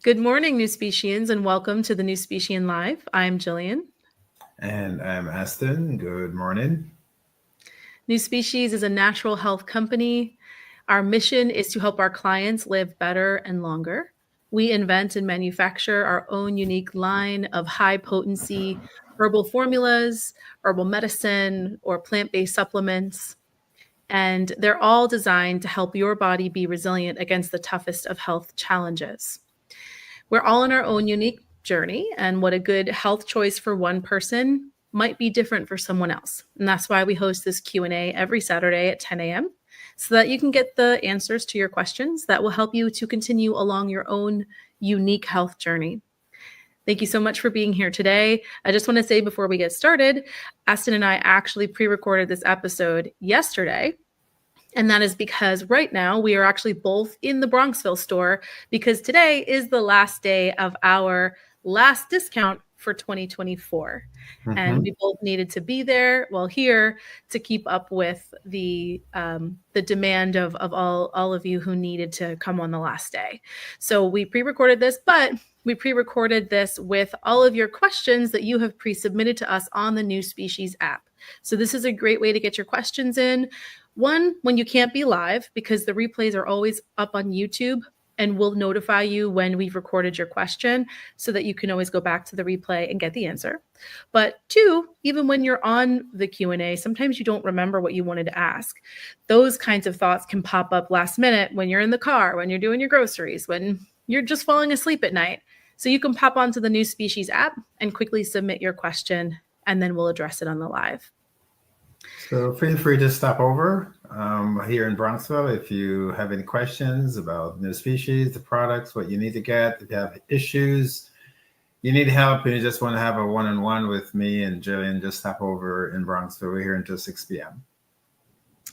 Good morning, NuSpecies, and welcome to the NuSpecies Live. I'm Jillian. And I'm Aston. Good morning. NuSpecies is a natural health company. Our mission is to help our clients live better and longer. We invent and manufacture our own unique line of high potency herbal formulas, herbal medicine, or plant-based supplements. And they're all designed to help your body be resilient against the toughest of health challenges. We're all on our own unique journey, and what a good health choice for one person might be different for someone else. And that's why we host this Q&A every Saturday at 10 a.m. so that you can get the answers to your questions that will help you to continue along your own unique health journey. Thank you so much for being here today. I just want to say before we get started, Aston and I actually pre-recorded this episode yesterday. And that is because right now we are actually both in the Bronxville store because today is the last day of our last discount for 2024. And we both needed to be there, here to keep up with the demand of all of you who needed to come on the last day. So we pre-recorded this, but we pre-recorded this with all of your questions that you have pre-submitted to us on the NuSpecies app. So this is a great way to get your questions in. One, when you can't be live, because the replays are always up on YouTube and we'll notify you when we've recorded your question so that you can always go back to the replay and get the answer. But two, even when you're on the Q&A, sometimes you don't remember what you wanted to ask. Those kinds of thoughts can pop up last minute when you're in the car, when you're doing your groceries, when you're just falling asleep at night. So you can pop onto the NuSpecies app and quickly submit your question, and then we'll address it on the live. So feel free to stop over here in Bronxville if you have any questions about NuSpecies, the products, what you need to get. If you have issues, you need help, and you just want to have a one-on-one with me and Jillian, just stop over in Bronxville. We're here until 6 p.m.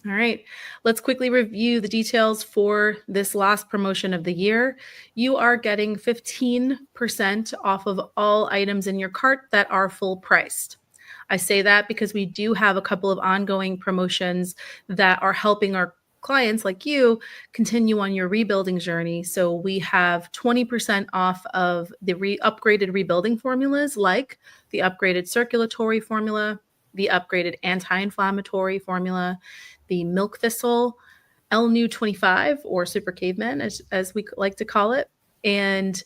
All right, let's quickly review the details for this last promotion of the year. You are getting 15% off of all items in your cart that are full priced. I say that because we do have a couple of ongoing promotions that are helping our clients like you continue on your rebuilding journey. So we have 20% off of the upgraded rebuilding formulas, like the upgraded circulatory formula, the upgraded anti-inflammatory formula, the milk thistle, LNU25 or super caveman as we like to call it, and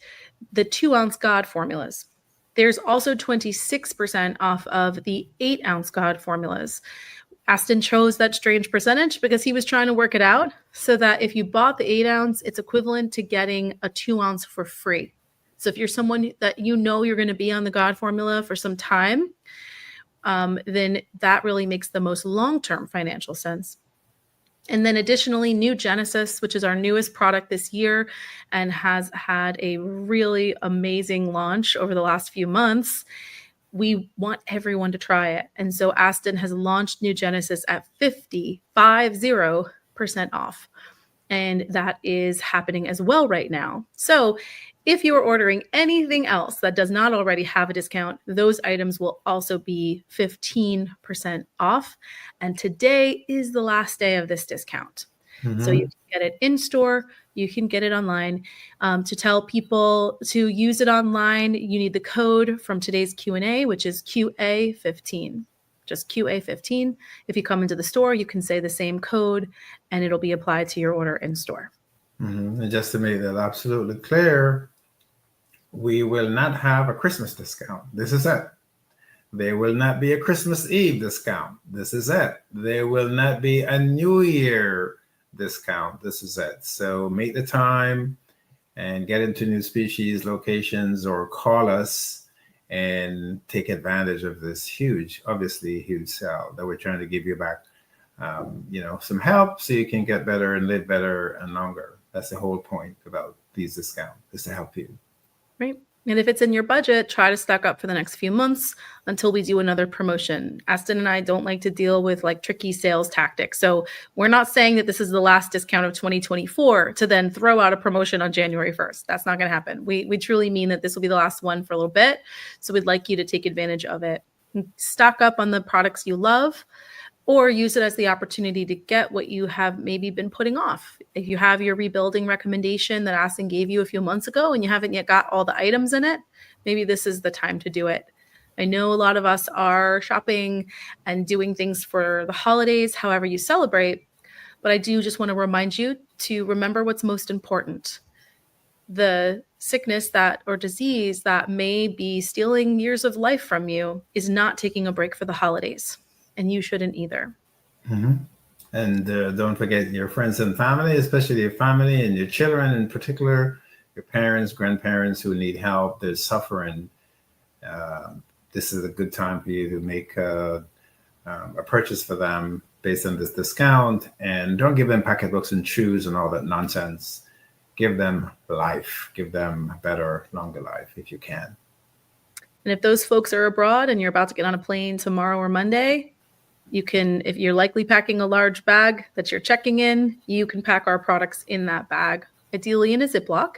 the 2-ounce God formulas. There's also 26% off of the 8-ounce God formulas. Aston chose that strange percentage because he was trying to work it out so that if you bought the 8-ounce, it's equivalent to getting a 2-ounce for free. So if you're someone that you know you're going to be on the God formula for some time, then that really makes the most long-term financial sense. And then additionally, NuGenesis, which is our newest product this year and has had a really amazing launch over the last few months. We want everyone to try it. And so Aston has launched NuGenesis at 50% off. And that is happening as well right now. So if you are ordering anything else that does not already have a discount, those items will also be 15% off. And today is the last day of this discount. So you can get it in store, you can get it online. To tell people to use it online, you need the code from today's Q&A, which is QA15. Just QA15. If you come into the store, you can say the same code and it'll be applied to your order in store. And just to make that absolutely clear, we will not have a Christmas discount. This is it. There will not be a Christmas Eve discount. This is it. There will not be a New Year discount. This is it. So make the time and get into NuSpecies locations or call us and take advantage of this obviously huge sale that we're trying to give you back. Some help so you can get better and live better and longer. That's the whole point about these discounts, is to help you. Right. And if it's in your budget, try to stock up for the next few months until we do another promotion. Aston and I don't like to deal with tricky sales tactics. So we're not saying that this is the last discount of 2024 to then throw out a promotion on January 1st. That's not going to happen. We truly mean that this will be the last one for a little bit. So we'd like you to take advantage of it. Stock up on the products you love. or use it as the opportunity to get what you have maybe been putting off. If you have your rebuilding recommendation that Aston gave you a few months ago and you haven't yet got all the items in it, maybe this is the time to do it. I know a lot of us are shopping and doing things for the holidays, however you celebrate, but I do just want to remind you to remember what's most important. The sickness that or disease that may be stealing years of life from you is not taking a break for the holidays, and you shouldn't either. Mm-hmm. And don't forget your friends and family, especially your family and your children in particular, your parents, grandparents who need help, they're suffering. This is a good time for you to make a purchase for them based on this discount. And don't give them pocketbooks and shoes and all that nonsense. Give them life. Give them a better, longer life if you can. And if those folks are abroad and you're about to get on a plane tomorrow or Monday, you can, if you're likely packing a large bag that you're checking in, you can pack our products in that bag, ideally in a Ziploc,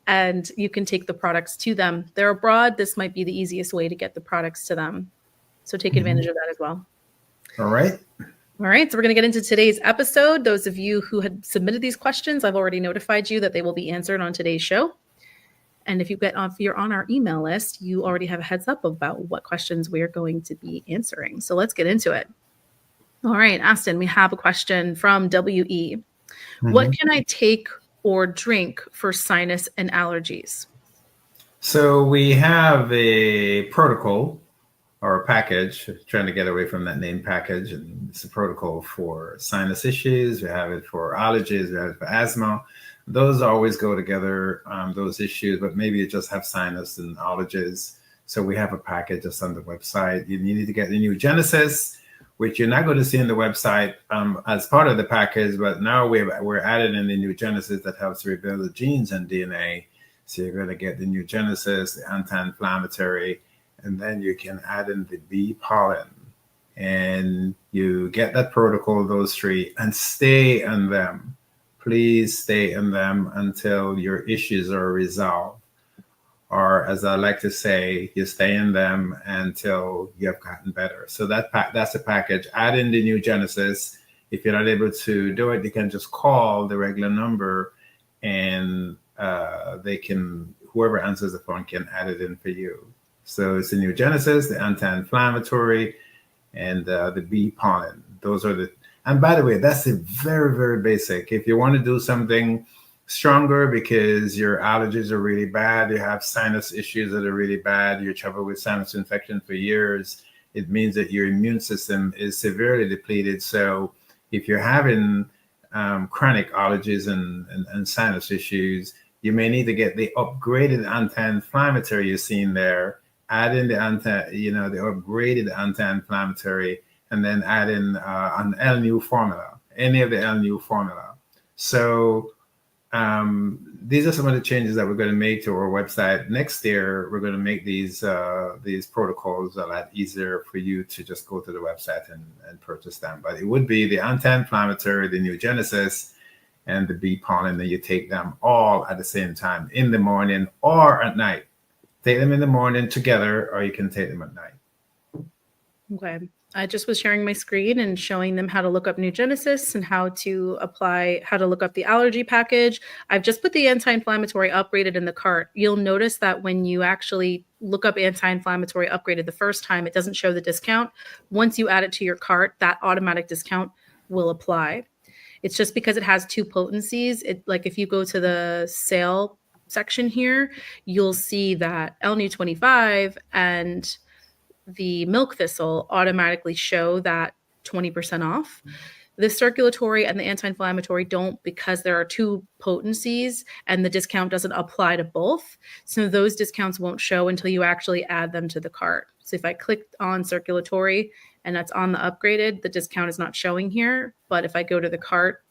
and you can take the products to them. They're abroad. This might be the easiest way to get the products to them. So take advantage of that as well. All right. All right, so we're going to get into today's episode. Those of you who had submitted these questions, I've already notified you that they will be answered on today's show. And if you're on our email list, you already have a heads up about what questions we're going to be answering. So let's get into it. All right, Aston, we have a question from WE. What can I take or drink for sinus and allergies? So we have a protocol or a package, trying to get away from that name package. And it's a protocol for sinus issues. We have it for allergies. We have it for asthma. Those always go together, those issues, but maybe you just have sinus and allergies. So we have a package that's on the website. You need to get the NuGenesis, which you're not going to see on the website as part of the package, but now we're added in the NuGenesis that helps rebuild the genes and DNA. So you're going to get the NuGenesis, the anti-inflammatory, and then you can add in the bee pollen. And you get that protocol, those three, and stay on them. Please stay on them until your issues are resolved. Or as I like to say, you stay in them until you have gotten better. So that's a package. Add in the NuGenesis. If you're not able to do it, you can just call the regular number and whoever answers the phone can add it in for you. So it's the NuGenesis, the anti-inflammatory, and the bee pollen. Those are and by the way, that's a very, very basic. If you want to do something stronger because your allergies are really bad, you have sinus issues that are really bad, you trouble with sinus infection for years, it means that your immune system is severely depleted. So if you're having chronic allergies and sinus issues, you may need to get the upgraded anti-inflammatory you're seeing there, add in the upgraded anti-inflammatory, and then add in an LNU formula, any of the LNU formula. So these are some of the changes that we're going to make to our website. Next year, we're going to make these protocols a lot easier for you to just go to the website and purchase them. But it would be the anti-inflammatory, the NuGenesis, and the bee pollen, and you take them all at the same time in the morning or at night. Take them in the morning together, or you can take them at night. Okay. I just was sharing my screen and showing them how to look up NuGenesis and how to look up the allergy package. I've just put the anti-inflammatory upgraded in the cart. You'll notice that when you actually look up anti-inflammatory upgraded the first time, it doesn't show the discount. Once you add it to your cart, that automatic discount will apply. It's just because it has two potencies. Like if you go to the sale section here, you'll see that LNU25 and the milk thistle automatically show that 20% off. The circulatory and the anti-inflammatory don't, because there are two potencies and the discount doesn't apply to both. So those discounts won't show until you actually add them to the cart. So if I click on circulatory and that's on the upgraded, the discount is not showing here. But if I go to the cart,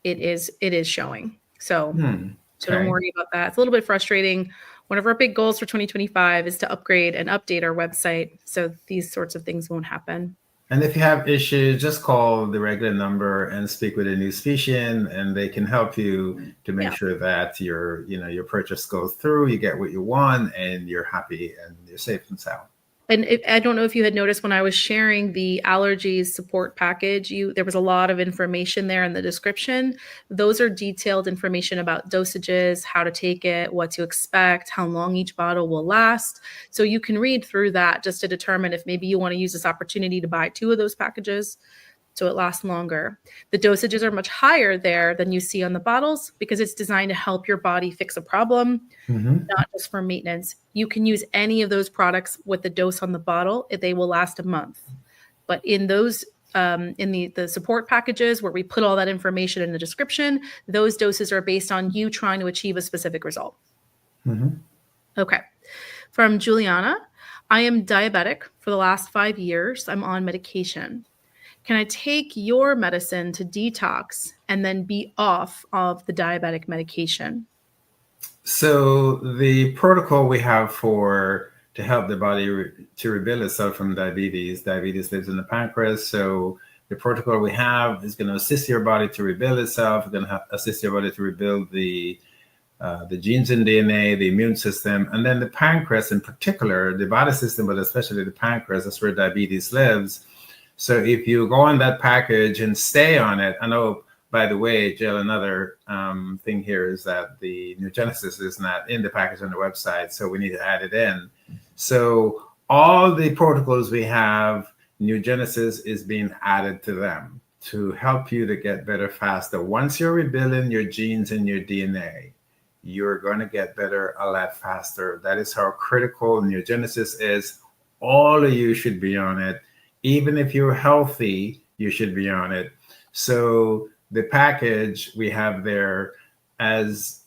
it is showing. So don't worry about that. It's a little bit frustrating. One of our big goals for 2025 is to upgrade and update our website so these sorts of things won't happen. And if you have issues, just call the regular number and speak with a NuSpecies, and they can help you to make sure that your purchase goes through, you get what you want, and you're happy and you're safe and sound. And I don't know if you had noticed when I was sharing the allergies support package, there was a lot of information there in the description. Those are detailed information about dosages, how to take it, what to expect, how long each bottle will last. So you can read through that just to determine if maybe you want to use this opportunity to buy 2 of those packages so it lasts longer. The dosages are much higher there than you see on the bottles because it's designed to help your body fix a problem, not just for maintenance. You can use any of those products with the dose on the bottle. They will last a month. But in those, in the support packages where we put all that information in the description, those doses are based on you trying to achieve a specific result. Okay. From Juliana, I am diabetic for the last 5 years. I'm on medication. Can I take your medicine to detox and then be off of the diabetic medication? So the protocol we have to help the body to rebuild itself from diabetes lives in the pancreas. So the protocol we have is going to assist your body to rebuild itself. It's going to assist your body to rebuild the genes and DNA, the immune system, and then the pancreas in particular, the body system, but especially the pancreas. That's where diabetes lives. So if you go on that package and stay on it, I know, by the way, Jill, another thing here is that the NuGenesis is not in the package on the website, so we need to add it in. So all the protocols we have, NuGenesis is being added to them to help you to get better faster. Once you're rebuilding your genes and your DNA, you're going to get better a lot faster. That is how critical NuGenesis is. All of you should be on it. Even if you're healthy, you should be on it. So the package we have there, as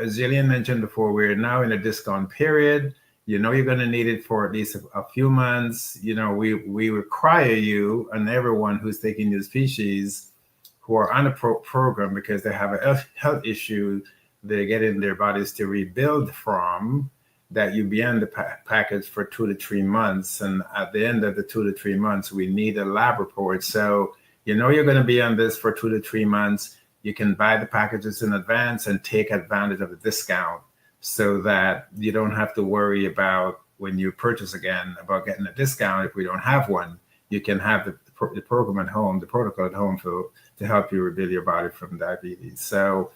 Jillian mentioned before, we're now in a discount period. You're going to need it for at least a few months. We require you and everyone who's taking NuSpecies who are on a program because they have a health issue they're getting their bodies to rebuild from, that you be on the package for 2 to 3 months. And at the end of the 2 to 3 months, we need a lab report. So you're going to be on this for 2 to 3 months. You can buy the packages in advance and take advantage of the discount so that you don't have to worry about when you purchase again about getting a discount if we don't have one. You can have the program at home, the protocol at home to help you rebuild your body from diabetes. So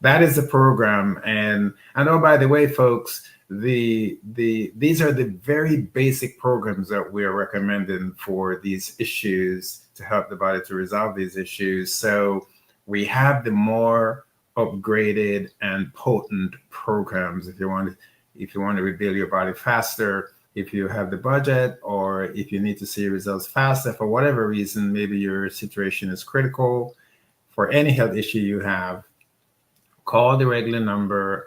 that is the program. And I know, by the way, folks, these are the very basic programs that we're recommending for these issues to help the body to resolve these issues. So we have the more upgraded and potent programs if you want to rebuild your body faster, if you have the budget, or if you need to see results faster for whatever reason. Maybe your situation is critical for any health issue you have. Call the regular number,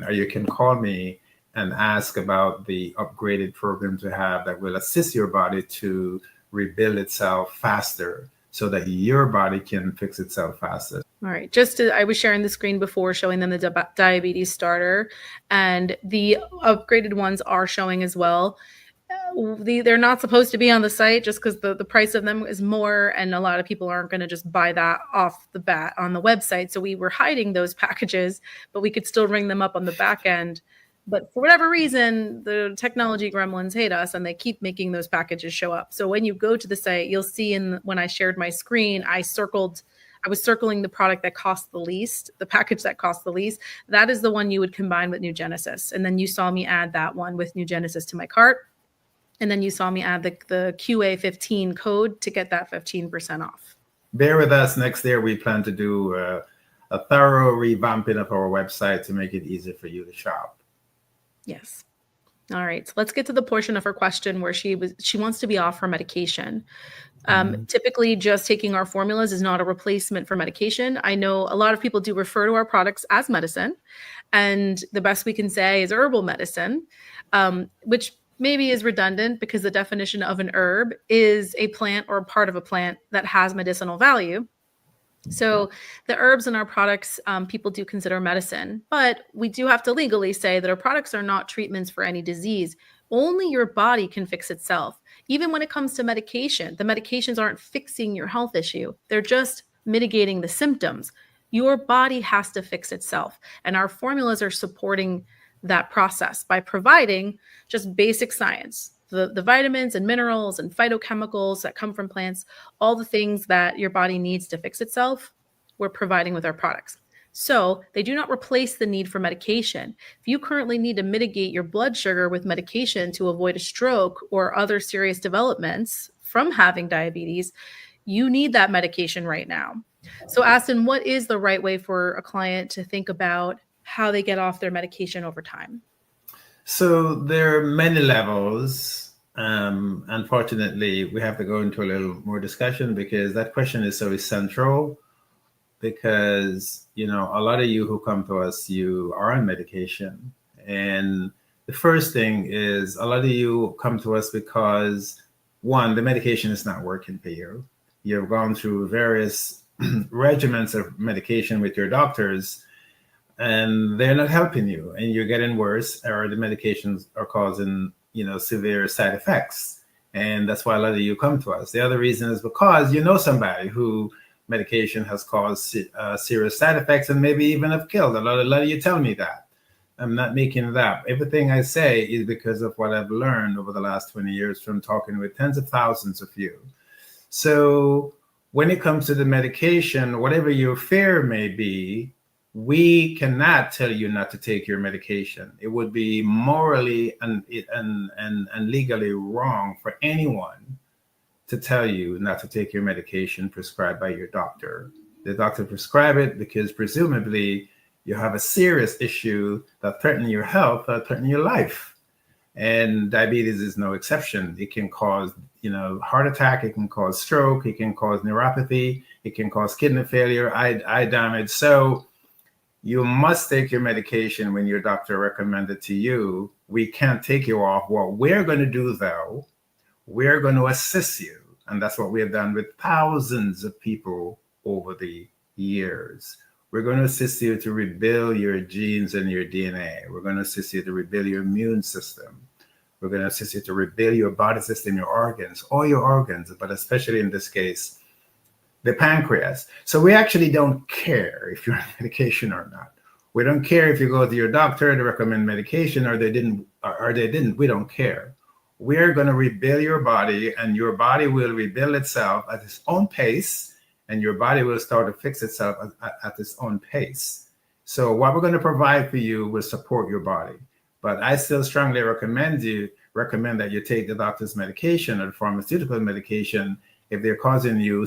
or you can call me and ask about the upgraded programs we have that will assist your body to rebuild itself faster so that your body can fix itself faster. All right. I was sharing the screen before showing them the diabetes starter, and the upgraded ones are showing as well. They're not supposed to be on the site just because the price of them is more, and a lot of people aren't going to just buy that off the bat on the website. So we were hiding those packages, but we could still ring them up on the back end. But for whatever reason, the technology gremlins hate us and they keep making those packages show up. So when you go to the site, you'll see when I shared my screen, I was circling the product that cost the least, the package that cost the least. That is the one you would combine with NuGenesis. And then you saw me add that one with NuGenesis to my cart. And then you saw me add the QA15 code to get that 15% off. Bear with us. Next year, we plan to do a thorough revamping of our website to make it easier for you to shop. Yes. All right. So let's get to the portion of her question where she wants to be off her medication. Typically, just taking our formulas is not a replacement for medication. I know a lot of people do refer to our products as medicine, and the best we can say is herbal medicine, which maybe is redundant because the definition of an herb is a plant or a part of a plant that has medicinal value. So the herbs in our products, people do consider medicine, but we do have to legally say that our products are not treatments for any disease. Only your body can fix itself. Even when it comes to medication, the medications aren't fixing your health issue. They're just mitigating the symptoms. Your body has to fix itself. And our formulas are supporting that process by providing just basic science. the vitamins and minerals and phytochemicals that come from plants, all the things that your body needs to fix itself, we're providing with our products. So they do not replace the need for medication. If you currently need to mitigate your blood sugar with medication to avoid a stroke or other serious developments from having diabetes, you need that medication right now. So, Aston, what is the right way for a client to think about how they get off their medication over time? So there are many levels. Unfortunately, we have to go into a little more discussion because that question is so central. Because, you know, a lot of you who come to us, you are on medication. And the first thing is a lot of you come to us because, one, the medication is not working for you. You've gone through various regimens of medication with your doctors, and they're not helping you, and you're getting worse, or the medications are causing, you know, severe side effects. And that's why a lot of you come to us. The other reason is because you know somebody who medication has caused serious side effects and maybe even have killed. A lot of you tell me that. I'm not making it up. Everything I say is because of what I've learned over the last 20 years from talking with tens of thousands of you. So when it comes to the medication, whatever your fear may be, we cannot tell you not to take your medication. It would be morally and legally wrong for anyone to tell you not to take your medication prescribed by your doctor. The doctor prescribed it because presumably you have a serious issue that threatens your health, that threatens your life. And diabetes is no exception. It can cause, you know, heart attack, it can cause stroke, it can cause neuropathy, it can cause kidney failure, eye damage. So you must take your medication when your doctor recommended to you. We can't take you off. What we're going to do, though, we're going to assist you. And that's what we have done with thousands of people over the years. We're going to assist you to rebuild your genes and your DNA. We're going to assist you to rebuild your immune system. We're going to assist you to rebuild your body system, your organs, all your organs, but especially in this case, the pancreas. So we actually don't care if you're on medication or not. We don't care if you go to your doctor to recommend medication or they didn't. We don't care. We're going to rebuild your body, and your body will rebuild itself at its own pace, and your body will start to fix itself at its own pace. So what we're going to provide for you will support your body. But I still strongly recommend that you take the doctor's medication or the pharmaceutical medication. If they're causing you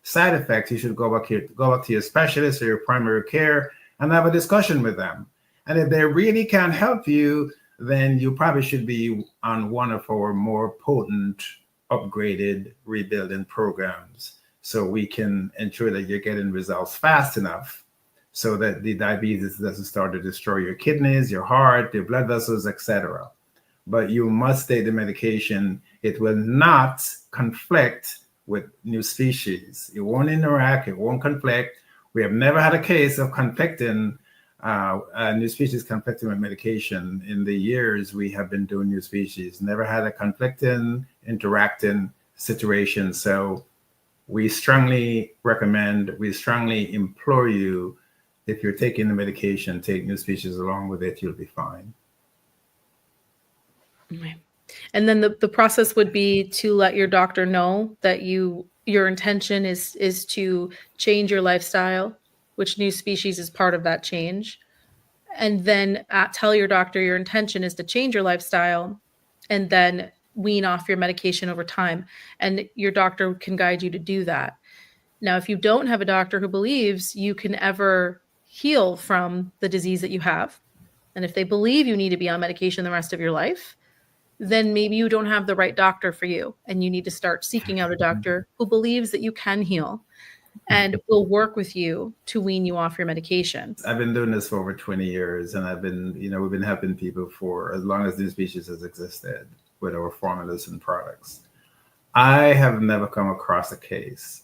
side effects, you should go back to your specialist or your primary care and have a discussion with them. And if they really can't help you, then you probably should be on one of our more potent, upgraded rebuilding programs, so we can ensure that you're getting results fast enough so that the diabetes doesn't start to destroy your kidneys, your heart, your blood vessels, etc. But you must take the medication. It will not conflict with NuSpecies. It won't interact, it won't conflict. We have never had a case of conflicting NuSpecies conflicting with medication. In the years we have been doing NuSpecies, never had a conflicting, interacting situation. So we strongly recommend, we strongly implore you, if you're taking the medication, take NuSpecies along with it, you'll be fine. Right. And then the process would be to let your doctor know that your intention is to change your lifestyle, which NuSpecies is part of that change. And then tell your doctor your intention is to change your lifestyle and then wean off your medication over time. And your doctor can guide you to do that. Now, if you don't have a doctor who believes you can ever heal from the disease that you have, and if they believe you need to be on medication the rest of your life, then maybe you don't have the right doctor for you. And you need to start seeking out a doctor who believes that you can heal and will work with you to wean you off your medication. I've been doing this for over 20 years, and we've been helping people for as long as NuSpecies has existed with our formulas and products. I have never come across a case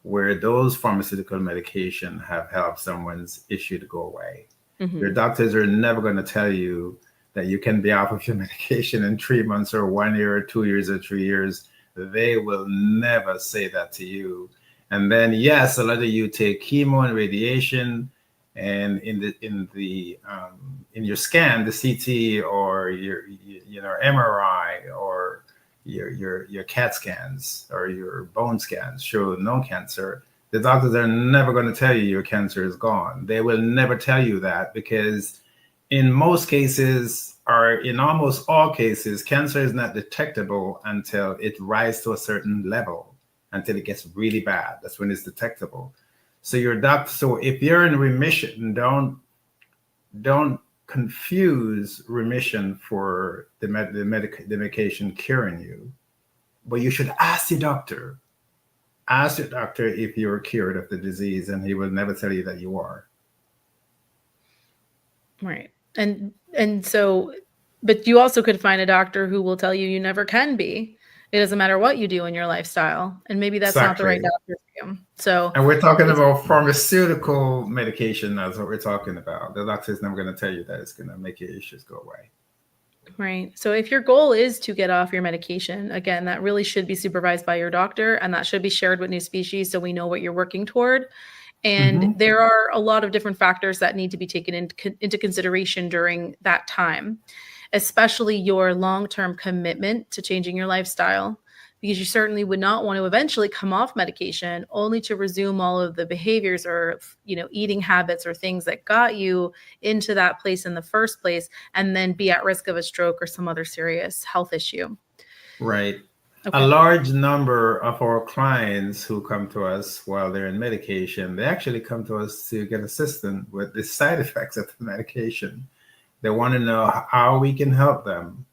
where those pharmaceutical medication have helped someone's issue to go away. Mm-hmm. Your doctors are never going to tell you that you can be off of your medication in 3 months or 1 year or 2 years or 3 years. They will never say that to you. And then, yes, a lot of you take chemo and radiation, and in your scan, the CT or your MRI or your CAT scans or your bone scans show no cancer, the doctors are never going to tell you your cancer is gone. They will never tell you that, because in most cases, or in almost all cases, cancer is not detectable until it rises to a certain level, until it gets really bad. That's when it's detectable. So your doctor, so if you're in remission, don't confuse remission for the medication curing you. But you should ask your doctor. Ask your doctor if you're cured of the disease, and he will never tell you that you are. Right. And so, but you also could find a doctor who will tell you you never can be. It doesn't matter what you do in your lifestyle, and maybe that's not the right Exactly. doctor for you. So, And we're talking about pharmaceutical medication. That's what we're talking about. The doctor is never going to tell you that it's going to make your issues go away. right. So if your goal is to get off your medication, again, that really should be supervised by your doctor, and that should be shared with NuSpecies so we know what you're working toward. And Mm-hmm. there are a lot of different factors that need to be taken into consideration during that time, especially your long-term commitment to changing your lifestyle, because you certainly would not want to eventually come off medication only to resume all of the behaviors or, eating habits or things that got you into that place in the first place, and then be at risk of a stroke or some other serious health issue. Right. A Okay. large number of our clients who come to us while they're in medication, they actually come to us to get assistance with the side effects of the medication. They want to know how we can help them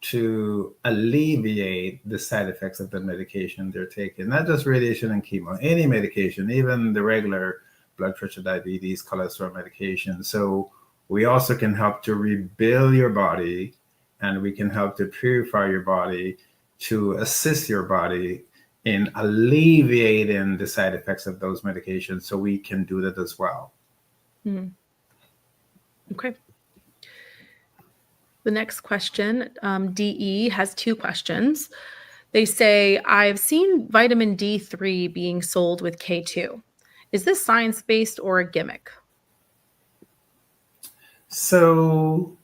to alleviate the side effects of the medication they're taking, not just radiation and chemo, any medication, even the regular blood pressure, diabetes, cholesterol medication. So we also can help to rebuild your body, and we can help to purify your body, to assist your body in alleviating the side effects of those medications. So we can do that as well. Mhm. Okay. The next question, DE, has two questions. They say, I've seen vitamin D3 being sold with K2. Is this science-based or a gimmick? So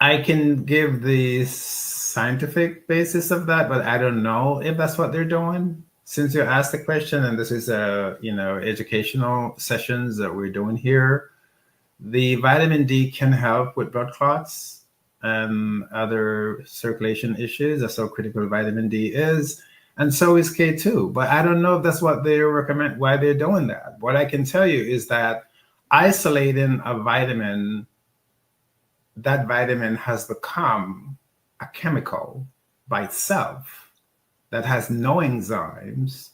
I can give the scientific basis of that, but I don't know if that's what they're doing. Since you asked the question, and this is educational sessions that we're doing here, the vitamin D can help with blood clots and other circulation issues. That's how critical vitamin D is. And so is K2. But I don't know if that's what they recommend, why they're doing that. What I can tell you is that isolating a vitamin, that vitamin has become a chemical by itself that has no enzymes,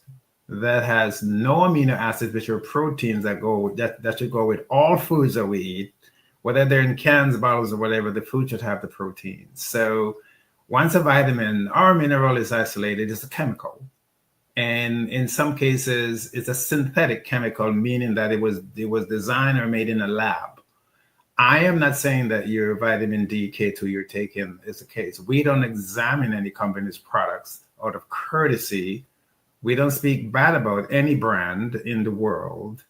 that has no amino acids, which are proteins that should go with all foods that we eat, whether they're in cans, bottles, or whatever. The food should have the proteins. So once a vitamin or mineral is isolated, it's a chemical. And in some cases, it's a synthetic chemical, meaning that it was designed or made in a lab. I am not saying that your vitamin D K2 you're taking is the case. We don't examine any company's products out of courtesy. We don't speak bad about any brand in the world.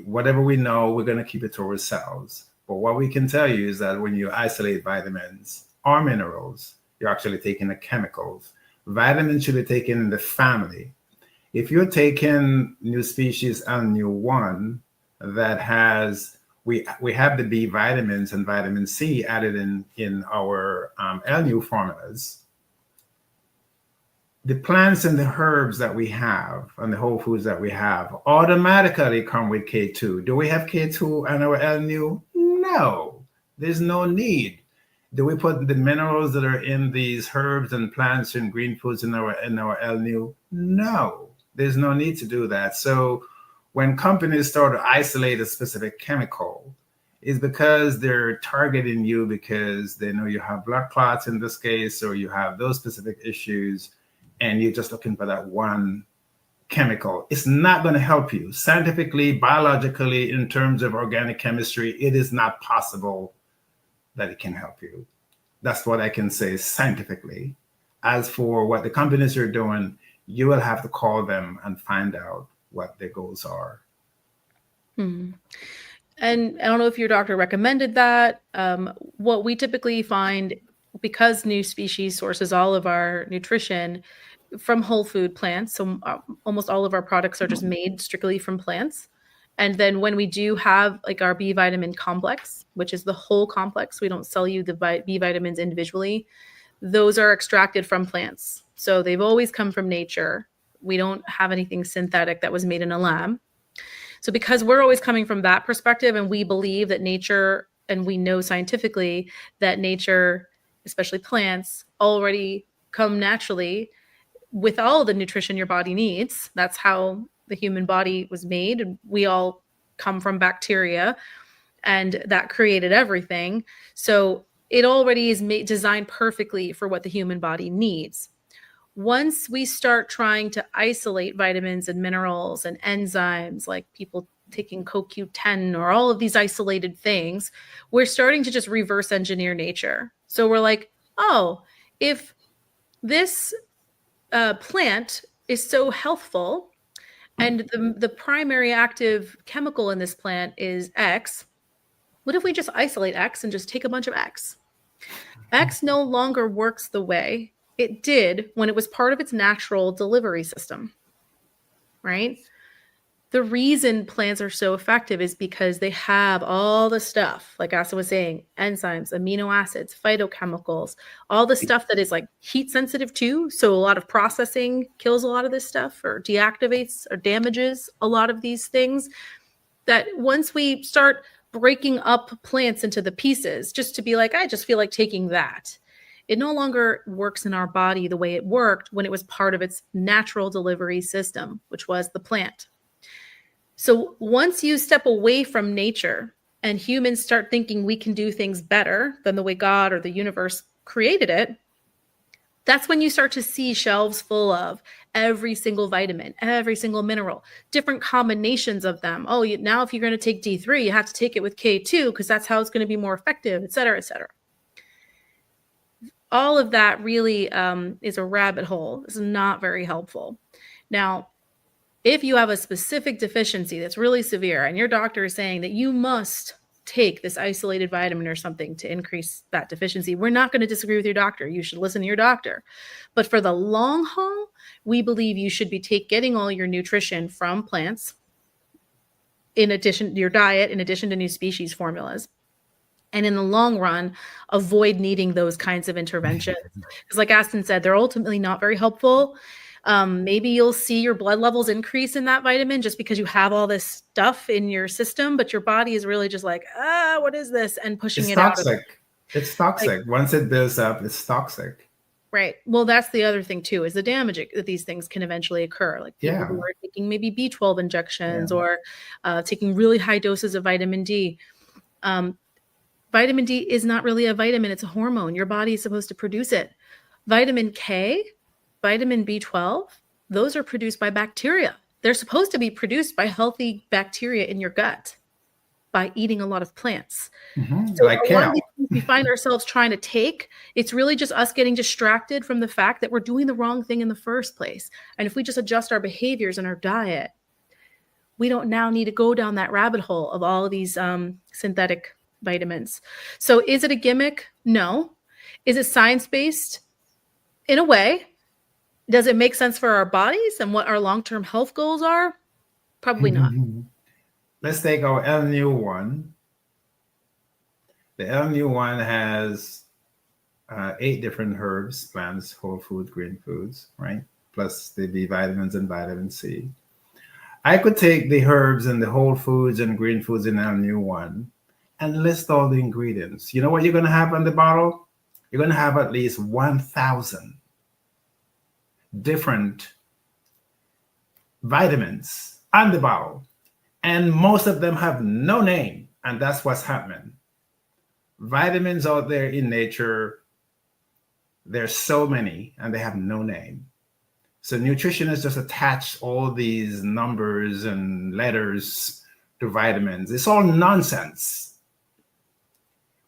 Whatever we know, we're going to keep it to ourselves. But what we can tell you is that when you isolate vitamins or minerals, you're actually taking the chemicals. Vitamins should be taken in the family. If you're taking NuSpecies and New One, that has we have the B vitamins and vitamin C added in our LNU formulas. The plants and the herbs that we have and the whole foods that we have automatically come with K2. Do we have K2 and our LNU? No, there's no need. Do we put the minerals that are in these herbs and plants and green foods in our LNU? No, there's no need to do that. So when companies start to isolate a specific chemical, is because they're targeting you because they know you have blood clots in this case, or you have those specific issues, and you're just looking for that one chemical. It's not going to help you scientifically, biologically, in terms of organic chemistry. It is not possible that it can help you. That's what I can say scientifically. As for what the companies are doing, you will have to call them and find out what their goals are. Hmm. And I don't know if your doctor recommended that. What we typically find because NuSpecies sources all of our nutrition from whole food plants, so almost all of our products are just made strictly from plants. And then when we do have like our B vitamin complex, which is the whole complex, we don't sell you the B vitamins individually. Those are extracted from plants. So they've always come from nature. We don't have anything synthetic that was made in a lab. So because we're always coming from that perspective, and we believe that nature, and we know scientifically that nature, especially plants, already come naturally with all the nutrition your body needs. That's how the human body was made. And we all come from bacteria, and that created everything. So it already is designed perfectly for what the human body needs. Once we start trying to isolate vitamins and minerals and enzymes, like people taking CoQ10 or all of these isolated things, we're starting to just reverse engineer nature. So we're like, oh, if this plant is so healthful and the primary active chemical in this plant is X, what if we just isolate X and just take a bunch of X? X no longer works the way it did when it was part of its natural delivery system, right? The reason plants are so effective is because they have all the stuff, like Asa was saying, enzymes, amino acids, phytochemicals, all the stuff that is like heat sensitive too. So a lot of processing kills a lot of this stuff, or deactivates or damages a lot of these things. That once we start breaking up plants into the pieces, just to be like, I just feel like taking that, it no longer works in our body the way it worked when it was part of its natural delivery system, which was the plant. So once you step away from nature and humans start thinking we can do things better than the way God or the universe created it, that's when you start to see shelves full of every single vitamin, every single mineral, different combinations of them. Oh, now if you're going to take D3, you have to take it with K2 because that's how it's going to be more effective, et cetera, et cetera. All of that really is a rabbit hole. It's not very helpful. Now, if you have a specific deficiency that's really severe and your doctor is saying that you must take this isolated vitamin or something to increase that deficiency, we're not going to disagree with your doctor. You should listen to your doctor. But for the long haul, we believe you should be getting all your nutrition from plants in addition to your diet, in addition to NuSpecies formulas. And in the long run, avoid needing those kinds of interventions. Because like Aston said, they're ultimately not very helpful. Maybe you'll see your blood levels increase in that vitamin just because you have all this stuff in your system, but your body is really just like, what is this? And pushing it out. It's toxic. Once it builds up, it's toxic. Right. Well, that's the other thing too, is the damage that these things can eventually occur. Like people who are taking maybe B12 injections or taking really high doses of vitamin D. Vitamin D is not really a vitamin. It's a hormone. Your body is supposed to produce it. Vitamin K, vitamin B12, those are produced by bacteria. They're supposed to be produced by healthy bacteria in your gut by eating a lot of plants. So like kale. We find ourselves trying to take, it's really just us getting distracted from the fact that we're doing the wrong thing in the first place. And if we just adjust our behaviors and our diet, we don't now need to go down that rabbit hole of all of these synthetic vitamins. So is it a gimmick? No. Is it science-based? In a way. Does it make sense for our bodies and what our long-term health goals are? Probably not. Let's take our LNU1. The LNU1 has 8 different herbs, plants, whole food, green foods, right? Plus the B vitamins and vitamin C. I could take the herbs and the whole foods and green foods in LNU1 and list all the ingredients. You know what you're going to have on the bottle? You're going to have at least 1,000 different vitamins on the bottle. And most of them have no name. And that's what's happening. Vitamins out there in nature, there's so many and they have no name. So nutritionists just attach all these numbers and letters to vitamins. It's all nonsense.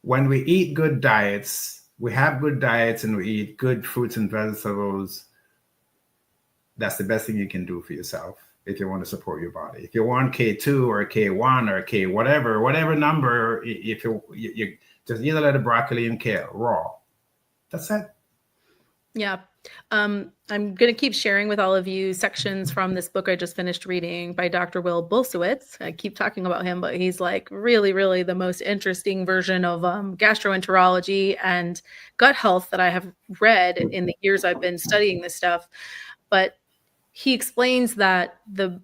When we eat good diets, we have good diets and we eat good fruits and vegetables, that's the best thing you can do for yourself if you want to support your body. If you want K2 or K1 or K whatever number, if you just either let the broccoli and kale raw. That's it. Yeah. I'm going to keep sharing with all of you sections from this book I just finished reading by Dr. Will Bulsiewicz. I keep talking about him, but he's like really, really the most interesting version of gastroenterology and gut health that I have read in the years I've been studying this stuff. But he explains that the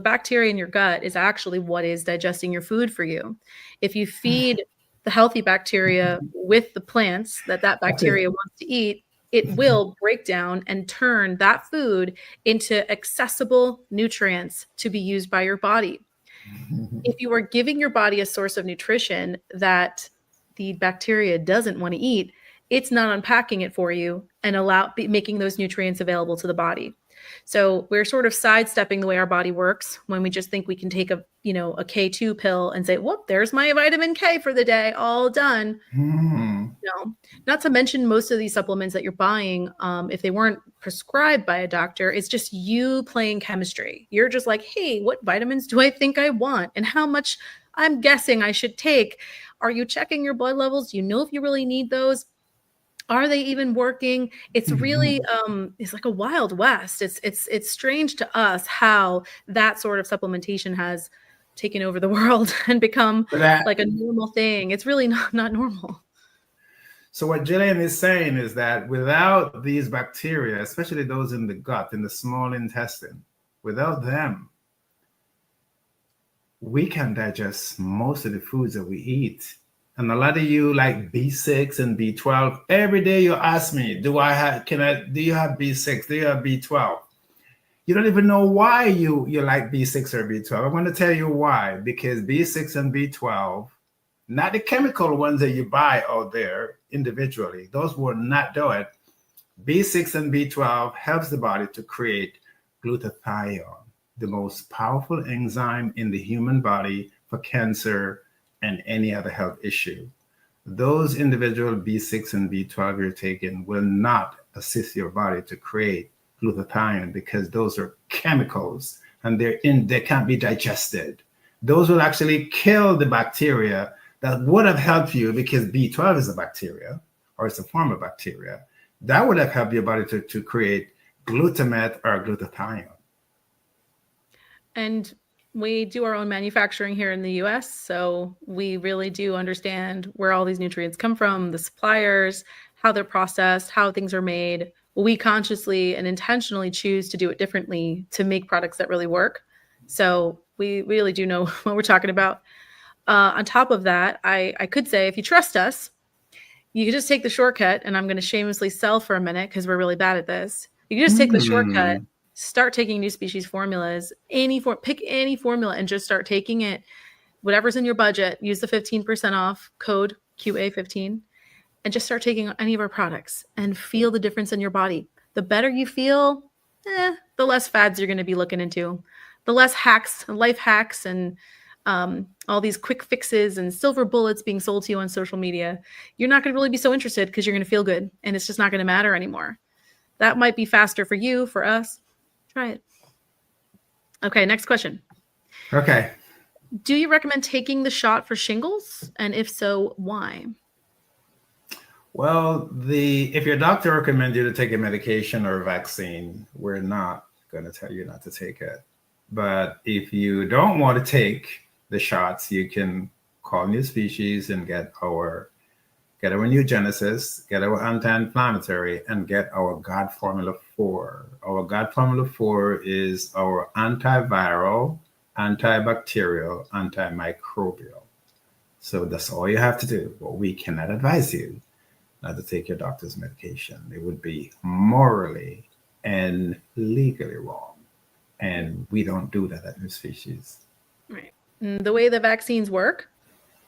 bacteria in your gut is actually what is digesting your food for you. If you feed the healthy bacteria with the plants that That's it. bacteria wants to eat, it will break down and turn that food into accessible nutrients to be used by your body. If you are giving your body a source of nutrition that the bacteria doesn't want to eat, it's not unpacking it for you and making those nutrients available to the body. So we're sort of sidestepping the way our body works when we just think we can take a K2 pill and say, whoop, there's my vitamin K for the day, all done. No, not to mention most of these supplements that you're buying, if they weren't prescribed by a doctor, it's just you playing chemistry. You're just like, hey, what vitamins do I think I want and how much I'm guessing I should take? Are you checking your blood levels? Do you know if you really need those? Are they even working? It's really it's like a wild west. It's strange to us how that sort of supplementation has taken over the world and become like a normal thing. It's really not normal. So what Jillian is saying is that without these bacteria, especially those in the gut, in the small intestine, without them, we can digest most of the foods that we eat. And a lot of you like B6 and B12. Every day you ask me, do you have B6? Do you have B12? You don't even know why you like B6 or B12. I'm going to tell you why. Because B6 and B12, not the chemical ones that you buy out there individually, those will not do it. B6 and B12 helps the body to create glutathione, the most powerful enzyme in the human body for cancer and any other health issue. Those individual B6 and B12 you're taking will not assist your body to create glutathione because those are chemicals and they can't be digested. Those will actually kill the bacteria that would have helped you, because B12 is a bacteria, or it's a form of bacteria, that would have helped your body to create glutamate or glutathione. And we do our own manufacturing here in the US, so we really do understand where all these nutrients come from, the suppliers, how they're processed, how things are made. We consciously and intentionally choose to do it differently to make products that really work. So we really do know what we're talking about. On top of that, I could say, if you trust us, you could just take the shortcut, and I'm going to shamelessly sell for a minute because we're really bad at this. You can just take the shortcut, start taking NuSpecies formulas, pick any formula and just start taking it, whatever's in your budget, use the 15% off code QA15 and just start taking any of our products and feel the difference in your body. The better you feel, the less fads you're going to be looking into, the less life hacks and all these quick fixes and silver bullets being sold to you on social media. You're not going to really be so interested because you're going to feel good and it's just not going to matter anymore. That might be faster for you, for us. Try it. Okay, next question. Okay. Do you recommend taking the shot for shingles? And if so, why? Well, if your doctor recommends you to take a medication or a vaccine, we're not going to tell you not to take it. But if you don't want to take the shots, you can call NuSpecies and get our new Genesis, get our anti-inflammatory, and get our God Formula 4. Our God Formula 4 is our antiviral, antibacterial, antimicrobial. So that's all you have to do. But we cannot advise you not to take your doctor's medication. It would be morally and legally wrong. And we don't do that at NuSpecies. Right. And the way the vaccines work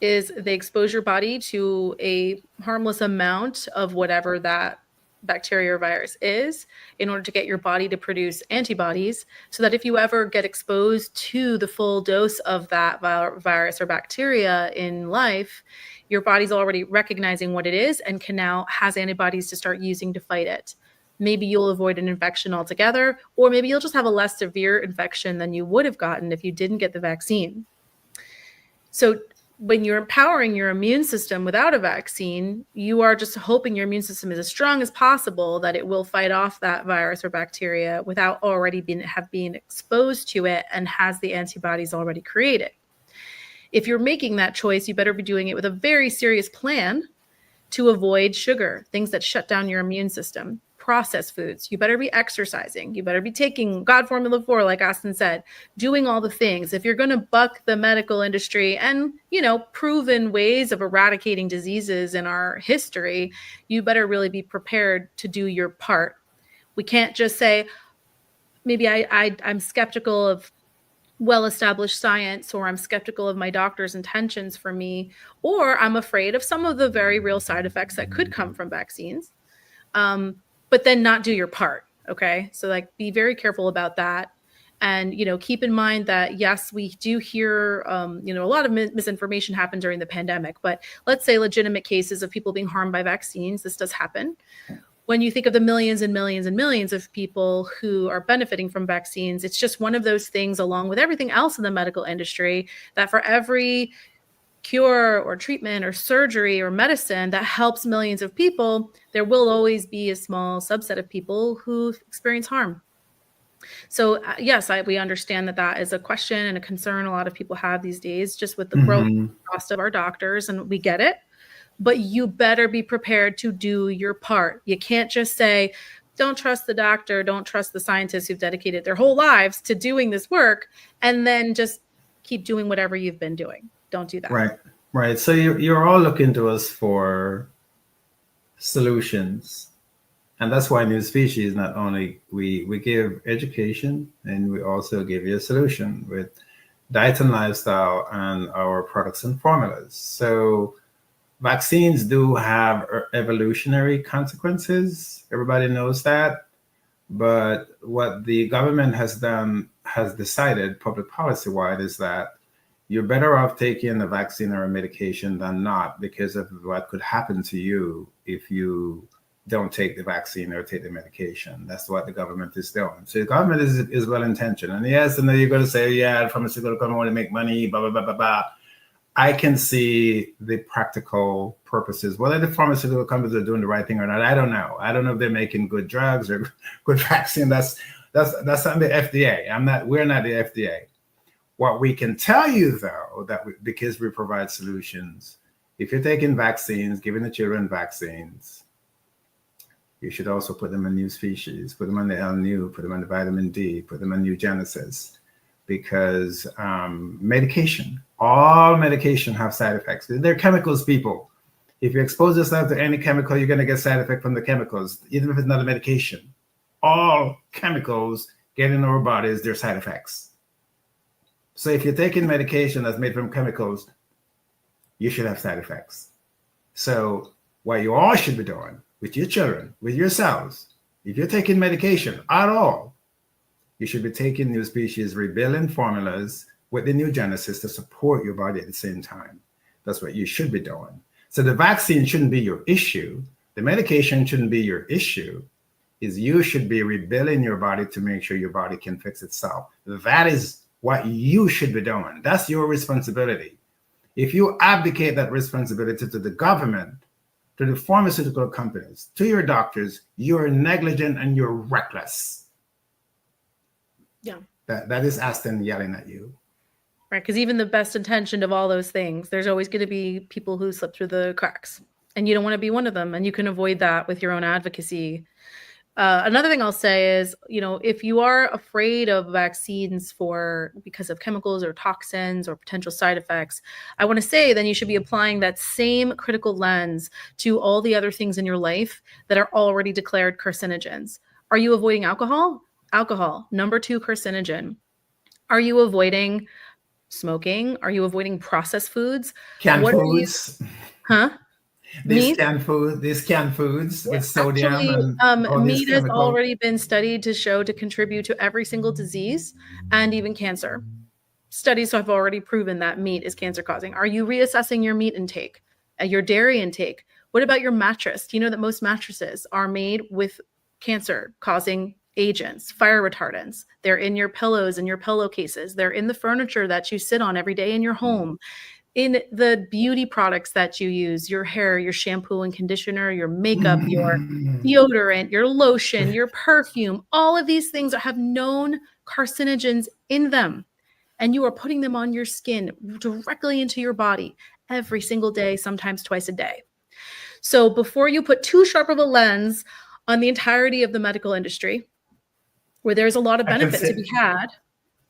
is they expose your body to a harmless amount of whatever that bacteria or virus is in order to get your body to produce antibodies so that if you ever get exposed to the full dose of that virus or bacteria in life, your body's already recognizing what it is and has antibodies to start using to fight it. Maybe you'll avoid an infection altogether, or maybe you'll just have a less severe infection than you would have gotten if you didn't get the vaccine. So when you're empowering your immune system without a vaccine, you are just hoping your immune system is as strong as possible, that it will fight off that virus or bacteria without already have been exposed to it and has the antibodies already created. If you're making that choice, you better be doing it with a very serious plan to avoid sugar, things that shut down your immune system, processed foods. You better be exercising. You better be taking God Formula 4, like Austin said, doing all the things. If you're going to buck the medical industry and, proven ways of eradicating diseases in our history, you better really be prepared to do your part. We can't just say, maybe I'm skeptical of well-established science, or I'm skeptical of my doctor's intentions for me, or I'm afraid of some of the very real side effects that could come from vaccines, but then not do your part. Okay. So be very careful about that. And, keep in mind that, yes, we do hear, a lot of misinformation happened during the pandemic, but let's say legitimate cases of people being harmed by vaccines. This does happen. When you think of the millions and millions and millions of people who are benefiting from vaccines, it's just one of those things, along with everything else in the medical industry, that for every cure or treatment or surgery or medicine that helps millions of people, there will always be a small subset of people who experience harm. So yes, we understand that is a question and a concern a lot of people have these days, just with the growing cost of our doctors, and we get it. But you better be prepared to do your part. You can't just say, don't trust the doctor, don't trust the scientists who've dedicated their whole lives to doing this work, and then just keep doing whatever you've been doing. Don't do that. Right. So you're all looking to us for solutions. And that's why NuSpecies, not only we give education, and we also give you a solution with diet and lifestyle and our products and formulas. So vaccines do have evolutionary consequences. Everybody knows that. But what the government has decided, public policy wide, is that you're better off taking a vaccine or a medication than not, because of what could happen to you if you don't take the vaccine or take the medication. That's what the government is doing. So the government is well intentioned. And yes, and then you're going to say, yeah, the pharmaceutical company want to make money, blah, blah, blah, blah, blah. I can see the practical purposes. Whether the pharmaceutical companies are doing the right thing or not, I don't know. I don't know if they're making good drugs or good vaccine. That's not the FDA. We're not the FDA. What we can tell you, though, because we provide solutions, if you're taking vaccines, giving the children vaccines, you should also put them in NuSpecies, put them on the L-Nu, put them on the vitamin D, put them on NuGenesis, because all medication have side effects. They're chemicals, people. If you expose yourself to any chemical, you're going to get side effect from the chemicals, even if it's not a medication. All chemicals get in our bodies, they're side effects. So if you're taking medication that's made from chemicals, you should have side effects. So what you all should be doing with your children, with yourselves, if you're taking medication at all, you should be taking NuSpecies rebuilding formulas with the NuGenesis to support your body at the same time. That's what you should be doing. So the vaccine shouldn't be your issue. The medication shouldn't be your issue. You should be rebuilding your body to make sure your body can fix itself. That is what you should be doing. That's your responsibility. If you abdicate that responsibility to the government, to the pharmaceutical companies, to your doctors, you're negligent and you're reckless. Yeah. That is Aston yelling at you. Right. Because even the best intentioned of all those things, there's always going to be people who slip through the cracks, and you don't want to be one of them. And you can avoid that with your own advocacy. Another thing I'll say is, if you are afraid of vaccines because of chemicals or toxins or potential side effects, I want to say then you should be applying that same critical lens to all the other things in your life that are already declared carcinogens. Are you avoiding alcohol? Alcohol, number 2 carcinogen. Are you avoiding smoking? Are you avoiding processed foods? Canned foods? These canned foods with sodium. Actually, and all meat has chemicals. already been studied to contribute to every single disease and even cancer. Studies have already proven that meat is cancer causing. Are you reassessing your meat intake, your dairy intake? What about your mattress? Do you know that most mattresses are made with cancer causing agents, fire retardants? They're in your pillows and your pillowcases. They're in the furniture that you sit on every day in your home. in the beauty products that you use, your hair, your shampoo and conditioner, your makeup, your deodorant, your lotion, your perfume, all of these things have known carcinogens in them. And you are putting them on your skin directly into your body every single day, sometimes twice a day. So before you put too sharp of a lens on the entirety of the medical industry, where there's a lot of benefit to be had,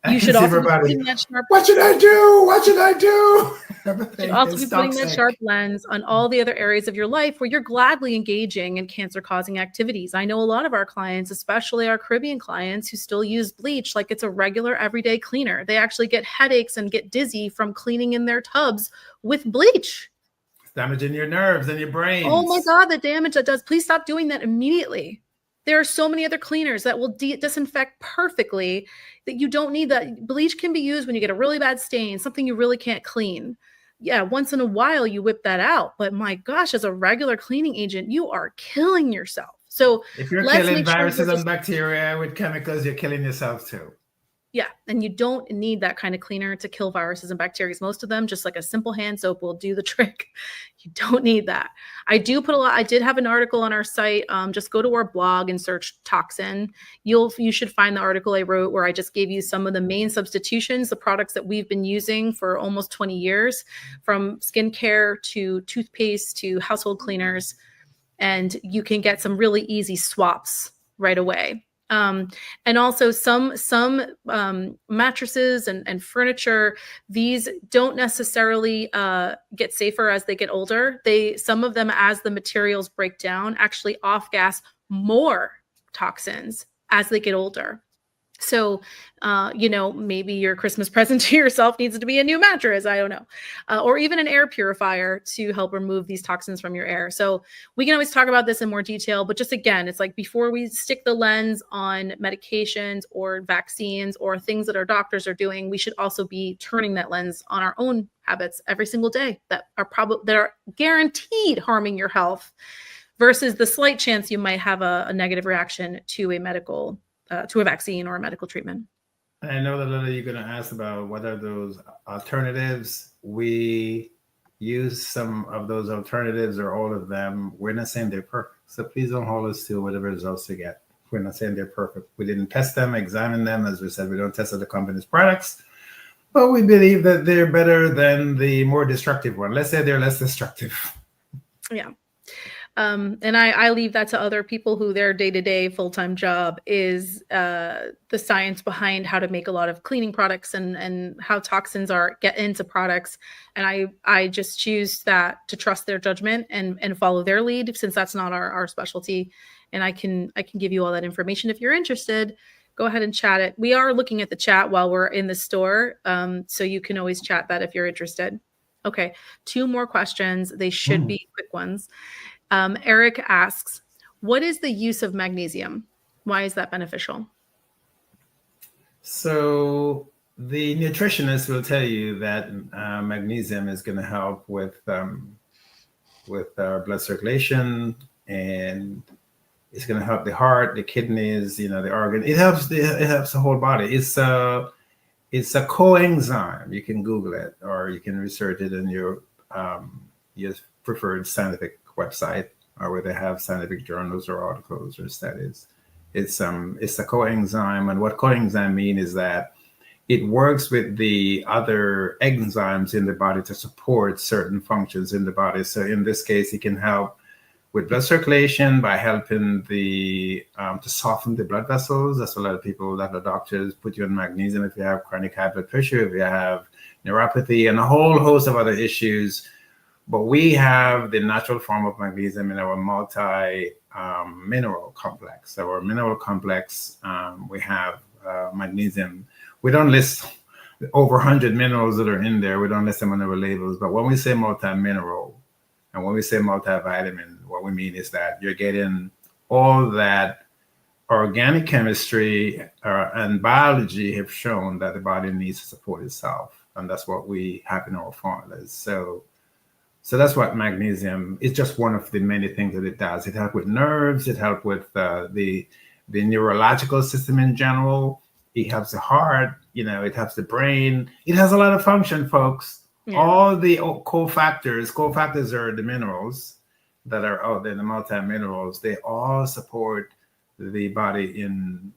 you should also be putting that sharp. What should I do? What should I do? You should also be putting that sharp lens on all the other areas of your life where you're gladly engaging in cancer-causing activities. I know a lot of our clients, especially our Caribbean clients, who still use bleach like it's a regular everyday cleaner. They actually get headaches and get dizzy from cleaning in their tubs with bleach. It's damaging your nerves and your brain. Oh my God, the damage that does. Please stop doing that immediately. There are so many other cleaners that will disinfect perfectly that you don't need that. Bleach can be used when you get a really bad stain, something you really can't clean. Yeah, once in a while you whip that out. But my gosh, as a regular cleaning agent, you are killing yourself. So if you're killing viruses and bacteria with chemicals, you're killing yourself too. Yeah, and you don't need that kind of cleaner to kill viruses and bacteria. Most of them, just like a simple hand soap, will do the trick. You don't need that. I did have an article on our site. Just go to our blog and search toxin. You should find the article I wrote where I just gave you some of the main substitutions, the products that we've been using for almost 20 years, from skincare to toothpaste to household cleaners. And you can get some really easy swaps right away. And also some mattresses and furniture, these don't necessarily get safer as they get older. Some of them, as the materials break down, actually off-gas more toxins as they get older. So, maybe your Christmas present to yourself needs to be a new mattress. I don't know. Or even an air purifier to help remove these toxins from your air. So we can always talk about this in more detail, but just again, it's like before we stick the lens on medications or vaccines or things that our doctors are doing, we should also be turning that lens on our own habits every single day that are guaranteed harming your health versus the slight chance you might have a negative reaction to a vaccine or a medical treatment. I know that a lot of you are going to ask about what are those alternatives. We use some of those alternatives or all of them. We're not saying they're perfect. So please don't hold us to whatever results you get. We're not saying they're perfect. We didn't test them, examine them. As we said, we don't test other companies' products. But we believe that they're better than the more destructive one. Let's say they're less destructive. Yeah. And I leave that to other people who their day-to-day full-time job is the science behind how to make a lot of cleaning products and how toxins get into products. And I just choose to trust their judgment and follow their lead, since that's not our specialty. And I can give you all that information. If you're interested, go ahead and chat it. We are looking at the chat while we're in the store. So you can always chat that if you're interested. Okay. 2 more questions. They should be quick ones. Eric asks, what is the use of magnesium? Why is that beneficial? So the nutritionist will tell you that magnesium is going to help with our blood circulation, and it's going to help the heart, the kidneys, the organ. It helps the whole body. It's a coenzyme. You can Google it, or you can research it in your preferred scientific website, or where they have scientific journals or articles or studies. It's a coenzyme, and what coenzyme mean is that it works with the other enzymes in the body to support certain functions in the body. So in this case, it can help with blood circulation by helping to soften the blood vessels. That's a lot of people, that the doctors put you on magnesium if you have chronic high blood pressure, if you have neuropathy, and a whole host of other issues. But we have the natural form of magnesium in our multi-mineral complex. Our mineral complex, we have magnesium. We don't list over 100 minerals that are in there. We don't list them on our labels. But when we say multi-mineral and when we say multivitamin, what we mean is that you're getting all that organic chemistry and biology have shown that the body needs to support itself. And that's what we have in our formulas. So that's what magnesium is, just one of the many things that it does. It helps with nerves. It helps with the neurological system in general. It helps the heart. It helps the brain. It has a lot of function, folks. Yeah. All the cofactors are the minerals that are out there, the multi-minerals. They all support the body in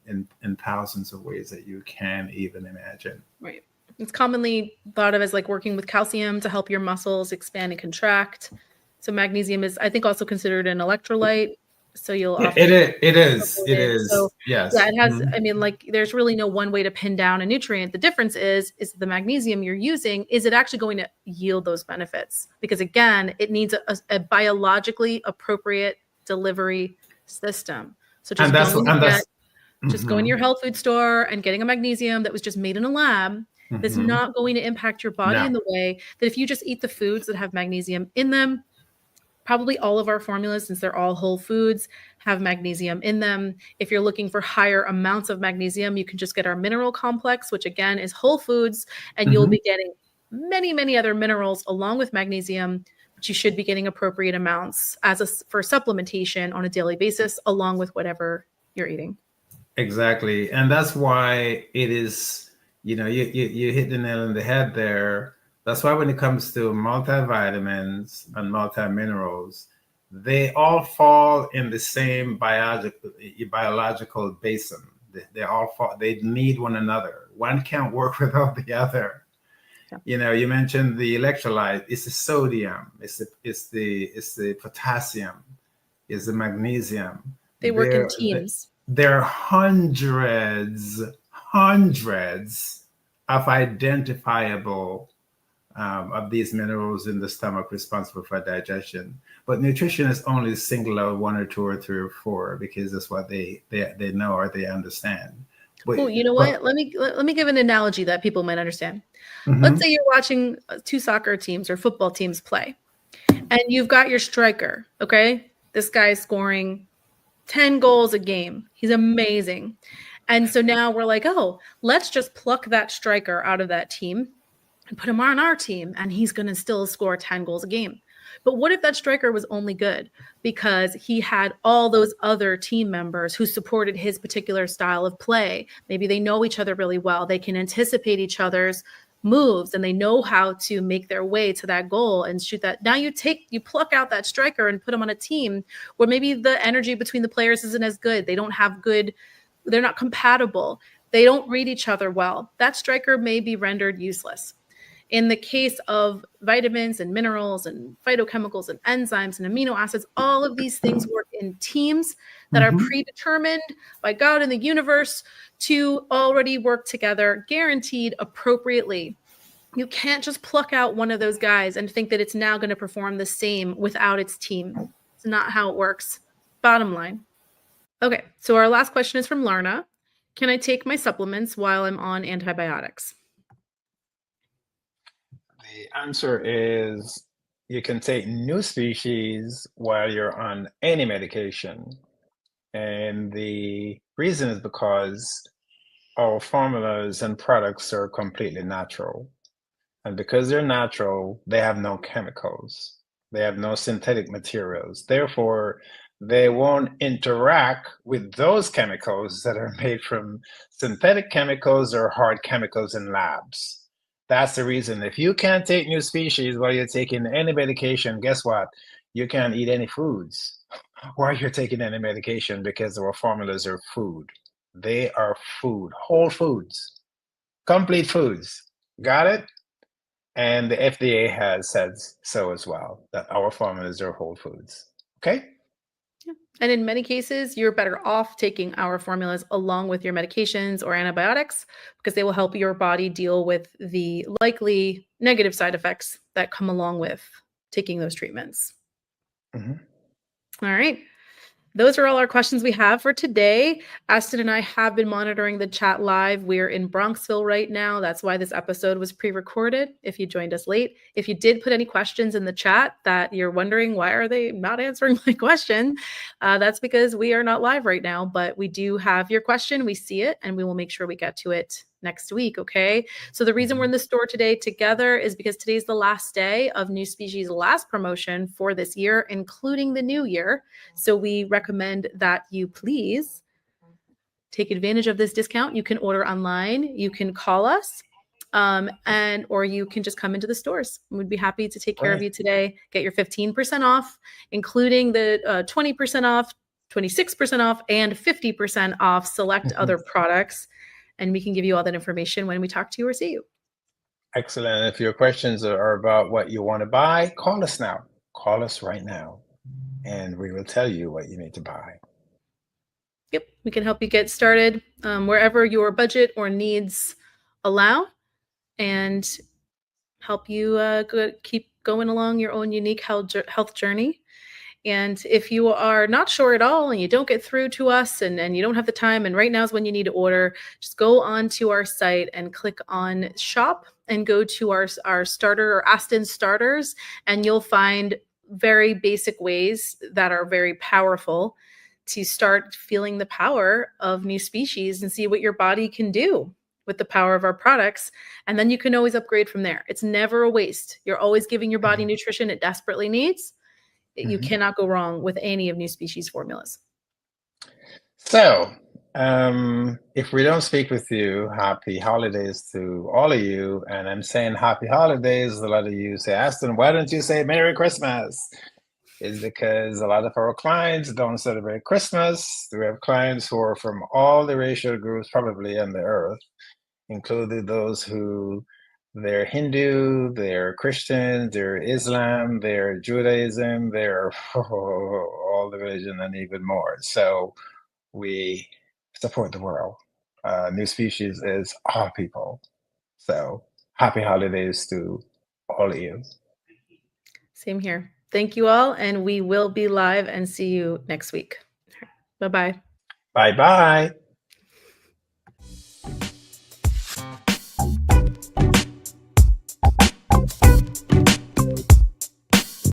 thousands of ways that you can't even imagine. Right. It's commonly thought of as like working with calcium to help your muscles expand and contract. So magnesium is, I think, also considered an electrolyte. So you'll Yeah, often it is. It it. So is. yeah, Yes. it has, I mean, like there's really no one way to pin down a nutrient. The difference is the magnesium you're using, is it actually going to yield those benefits? Because again, it needs a biologically appropriate delivery system. So And that's and that's just going to your health food store and getting a magnesium that was just made in a lab, that's not going to impact your body no. in the way that if you just eat the foods that have magnesium in them. Probably all of our formulas, since they're all whole foods, have magnesium in them. If you're looking for higher amounts of magnesium, you can just get our mineral complex, which again is whole foods, and you'll be getting many, many other minerals along with magnesium, but you should be getting appropriate amounts for supplementation on a daily basis, along with whatever you're eating. Exactly. And that's why it is, you hit the nail on the head there. That's why when it comes to multivitamins and multiminerals, they all fall in the same biological basin. They all fall, they need one another. One can't work without the other. Yeah. You mentioned the electrolyte. It's the sodium, it's the potassium, it's the magnesium. They work in teams. There are hundreds of identifiable of these minerals in the stomach responsible for digestion. But nutritionists only single out one or two or three or four because that's what they know or they understand. Well, you know what? Let me give an analogy that people might understand. Mm-hmm. Let's say you're watching two soccer teams or football teams play, and you've got your striker, okay? This guy's scoring 10 goals a game. He's amazing. And so now we're like, oh, let's just pluck that striker out of that team and put him on our team, and he's going to still score 10 goals a game. But what if that striker was only good because he had all those other team members who supported his particular style of play? Maybe they know each other really well. They can anticipate each other's moves and they know how to make their way to that goal and shoot that. Now you pluck out that striker and put him on a team where maybe the energy between the players isn't as good. They're not compatible. They don't read each other well. That striker may be rendered useless. In the case of vitamins and minerals and phytochemicals and enzymes and amino acids, all of these things work in teams that are predetermined by God in the universe to already work together, guaranteed appropriately. You can't just pluck out one of those guys and think that it's now going to perform the same without its team. It's not how it works. Bottom line. Okay, so our last question is from Larna. Can I take my supplements while I'm on antibiotics? The answer is you can take NuSpecies while you're on any medication. And the reason is because our formulas and products are completely natural. And because they're natural, they have no chemicals. They have no synthetic materials. Therefore, they won't interact with those chemicals that are made from synthetic chemicals or hard chemicals in labs. That's the reason. If you can't take NuSpecies while you're taking any medication, guess what? You can't eat any foods while you're taking any medication because our formulas are food. They are food, whole foods, complete foods. Got it? And the FDA has said so as well, that our formulas are whole foods. Okay? And in many cases, you're better off taking our formulas along with your medications or antibiotics because they will help your body deal with the likely negative side effects that come along with taking those treatments. All right. Those are all our questions we have for today. Aston and I have been monitoring the chat live. We're in Bronxville right now. That's why this episode was pre-recorded if you joined us late. If you did put any questions in the chat that you're wondering, why are they not answering my question? That's because we are not live right now, but we do have your question. We see it, and we will make sure we get to it next week, okay? So the reason we're in the store today together is because today's the last day of NuSpecies' last promotion for this year, including the new year. So we recommend that you please take advantage of this discount. You can order online. You can call us. or you can just come into the stores. We'd be happy to take care of Right. you today. Get your 15% off, including the 20% off, 26% off, and 50% off select other products. And we can give you all that information when we talk to you or see you. Excellent. If your questions are about what you want to buy, call us now. Call us right now, and we will tell you what you need to buy. Yep, we can help you get started wherever your budget or needs allow, and help you keep going along your own unique health journey. And if you are not sure at all and you don't get through to us and you don't have the time, and right now is when you need to order, just go on to our site and click on shop and go to our starter or Aston starters, and you'll find very basic ways that are very powerful to start feeling the power of NuSpecies and see what your body can do with the power of our products. And then you can always upgrade from there. It's never a waste. You're always giving your body nutrition it desperately needs. You cannot go wrong with any of NuSpecies formulas. So, if we don't speak with you, happy holidays to all of you. And I'm saying happy holidays. A lot of you say, Aston, why don't you say Merry Christmas? It's because a lot of our clients don't celebrate Christmas. We have clients who are from all the racial groups probably on the earth, including those who they're Hindu, they're Christian, they're Islam, they're Judaism, they're all the religion and even more. So we support the world. NuSpecies is all people. So happy holidays to all of you. Same here. Thank you all, and we will be live and see you next week. Bye-bye. Bye-bye.